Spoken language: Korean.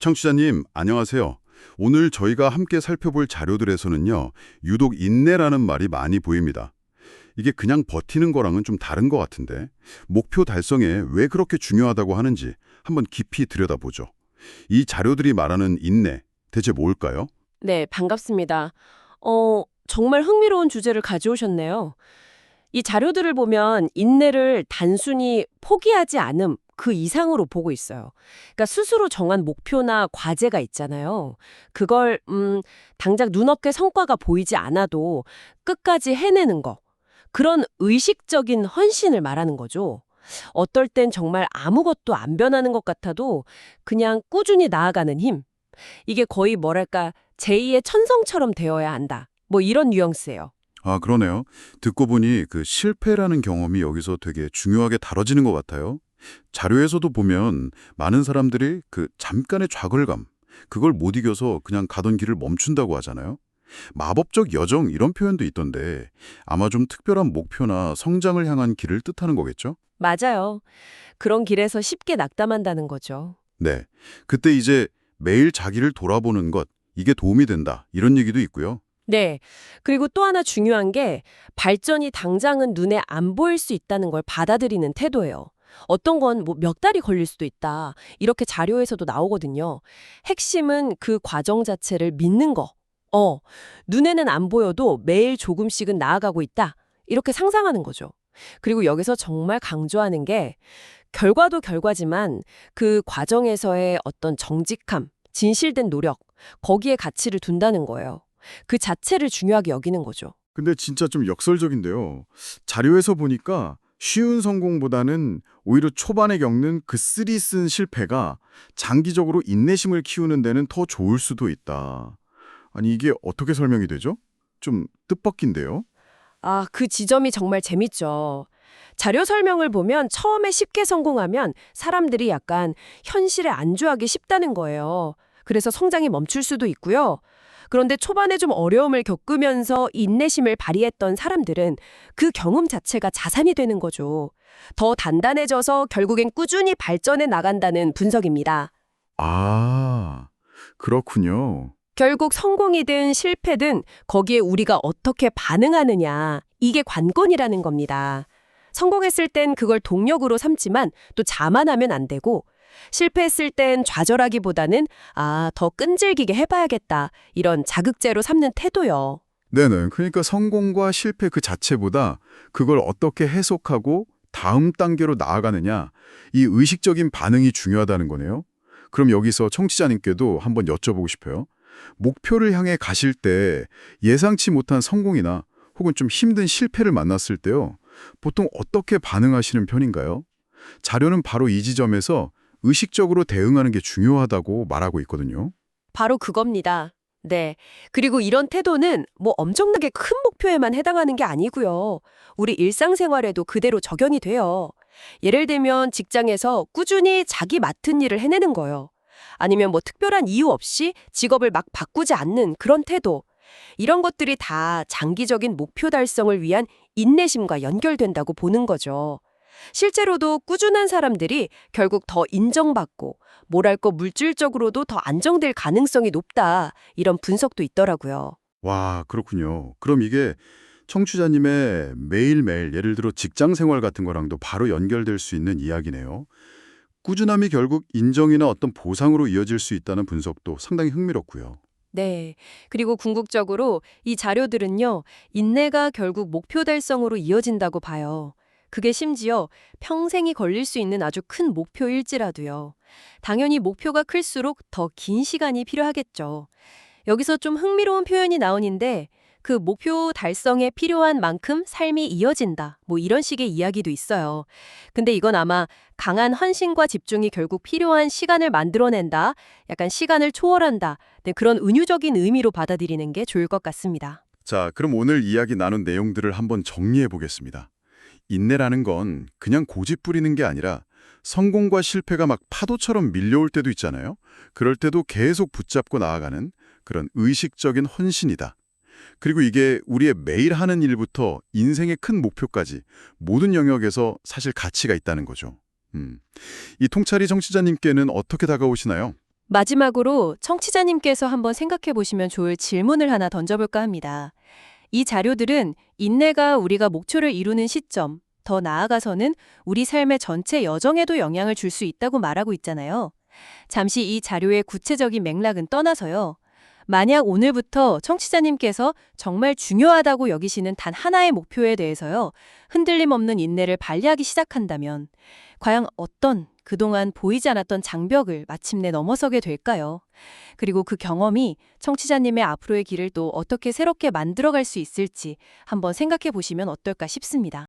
청취자님, 안녕하세요. 오늘 저희가 함께 살펴볼 자료들에서는요, 유독 인내라는 말이 많이 보입니다. 이게 그냥 버티는 거랑은 좀 다른 것 같은데, 목표 달성에 왜 그렇게 중요하다고 하는지 한번 깊이 들여다보죠. 이 자료들이 말하는 인내, 대체 뭘까요? 네, 반갑습니다. 정말 흥미로운 주제를 가져오셨네요. 이 자료들을 보면 인내를 단순히 포기하지 않음 그 이상으로 보고 있어요. 그러니까 스스로 정한 목표나 과제가 있잖아요. 그걸 당장 눈앞에 성과가 보이지 않아도 끝까지 해내는 거. 그런 의식적인 헌신을 말하는 거죠. 어떨 땐 정말 아무것도 안 변하는 것 같아도 그냥 꾸준히 나아가는 힘. 이게 거의 뭐랄까 제2의 천성처럼 되어야 한다. 뭐 이런 뉘앙스예요. 아, 그러네요. 듣고 보니 그 실패라는 경험이 여기서 되게 중요하게 다뤄지는 것 같아요. 자료에서도 보면 많은 사람들이 그 잠깐의 좌절감, 그걸 못 이겨서 그냥 가던 길을 멈춘다고 하잖아요. 마법적 여정 이런 표현도 있던데 아마 좀 특별한 목표나 성장을 향한 길을 뜻하는 거겠죠? 맞아요. 그런 길에서 쉽게 낙담한다는 거죠. 네. 그때 이제 매일 자기를 돌아보는 것, 이게 도움이 된다. 이런 얘기도 있고요. 네. 그리고 또 하나 중요한 게 발전이 당장은 눈에 안 보일 수 있다는 걸 받아들이는 태도예요. 어떤 건 뭐 몇 달이 걸릴 수도 있다. 이렇게 자료에서도 나오거든요. 핵심은 그 과정 자체를 믿는 거. 눈에는 안 보여도 매일 조금씩은 나아가고 있다. 이렇게 상상하는 거죠. 그리고 여기서 정말 강조하는 게 결과도 결과지만 그 과정에서의 어떤 정직함, 진실된 노력, 거기에 가치를 둔다는 거예요. 그 자체를 중요하게 여기는 거죠. 근데 진짜 좀 역설적인데요. 자료에서 보니까 쉬운 성공보다는 오히려 초반에 겪는 그 쓰리쓴 실패가 장기적으로 인내심을 키우는 데는 더 좋을 수도 있다. 아니 이게 어떻게 설명이 되죠? 좀 뜻밖인데요. 아, 그 지점이 정말 재밌죠. 자료 설명을 보면 처음에 쉽게 성공하면 사람들이 약간 현실에 안주하기 쉽다는 거예요. 그래서 성장이 멈출 수도 있고요. 그런데 초반에 좀 어려움을 겪으면서 인내심을 발휘했던 사람들은 그 경험 자체가 자산이 되는 거죠. 더 단단해져서 결국엔 꾸준히 발전해 나간다는 분석입니다. 아, 그렇군요. 결국 성공이든 실패든 거기에 우리가 어떻게 반응하느냐, 이게 관건이라는 겁니다. 성공했을 땐 그걸 동력으로 삼지만 또 자만하면 안 되고, 실패했을 땐 좌절하기보다는 더 끈질기게 해봐야겠다, 이런 자극제로 삼는 태도요. 네네. 그러니까 성공과 실패 그 자체보다 그걸 어떻게 해석하고 다음 단계로 나아가느냐, 이 의식적인 반응이 중요하다는 거네요. 그럼 여기서 청취자님께도 한번 여쭤보고 싶어요. 목표를 향해 가실 때 예상치 못한 성공이나 혹은 좀 힘든 실패를 만났을 때요. 보통 어떻게 반응하시는 편인가요? 자료는 바로 이 지점에서 의식적으로 대응하는 게 중요하다고 말하고 있거든요. 바로 그겁니다. 네. 그리고 이런 태도는 뭐 엄청나게 큰 목표에만 해당하는 게 아니고요. 우리 일상생활에도 그대로 적용이 돼요. 예를 들면 직장에서 꾸준히 자기 맡은 일을 해내는 거요. 아니면 뭐 특별한 이유 없이 직업을 막 바꾸지 않는 그런 태도. 이런 것들이 다 장기적인 목표 달성을 위한 인내심과 연결된다고 보는 거죠. 실제로도 꾸준한 사람들이 결국 더 인정받고 뭐랄까 물질적으로도 더 안정될 가능성이 높다. 이런 분석도 있더라고요. 와, 그렇군요. 그럼 이게 청취자님의 매일매일 예를 들어 직장 생활 같은 거랑도 바로 연결될 수 있는 이야기네요. 꾸준함이 결국 인정이나 어떤 보상으로 이어질 수 있다는 분석도 상당히 흥미롭고요. 네. 그리고 궁극적으로 이 자료들은요, 인내가 결국 목표 달성으로 이어진다고 봐요. 그게 심지어 평생이 걸릴 수 있는 아주 큰 목표일지라도요. 당연히 목표가 클수록 더 긴 시간이 필요하겠죠. 여기서 좀 흥미로운 표현이 나오는데 그 목표 달성에 필요한 만큼 삶이 이어진다. 뭐 이런 식의 이야기도 있어요. 근데 이건 아마 강한 헌신과 집중이 결국 필요한 시간을 만들어낸다. 약간 시간을 초월한다. 네, 그런 은유적인 의미로 받아들이는 게 좋을 것 같습니다. 자, 그럼 오늘 이야기 나눈 내용들을 한번 정리해 보겠습니다. 인내라는 건 그냥 고집 부리는 게 아니라 성공과 실패가 막 파도처럼 밀려올 때도 있잖아요. 그럴 때도 계속 붙잡고 나아가는 그런 의식적인 헌신이다. 그리고 이게 우리의 매일 하는 일부터 인생의 큰 목표까지 모든 영역에서 사실 가치가 있다는 거죠. 이 통찰이 정치자님께는 어떻게 다가오시나요? 마지막으로 청취자님께서 한번 생각해 보시면 좋을 질문을 하나 던져볼까 합니다. 이 자료들은 인내가 우리가 목표를 이루는 시점, 더 나아가서는 우리 삶의 전체 여정에도 영향을 줄 수 있다고 말하고 있잖아요. 잠시 이 자료의 구체적인 맥락은 떠나서요. 만약 오늘부터 청취자님께서 정말 중요하다고 여기시는 단 하나의 목표에 대해서요, 흔들림 없는 인내를 발휘하기 시작한다면, 과연 어떤 그동안 보이지 않았던 장벽을 마침내 넘어서게 될까요? 그리고 그 경험이 청취자님의 앞으로의 길을 또 어떻게 새롭게 만들어갈 수 있을지 한번 생각해 보시면 어떨까 싶습니다.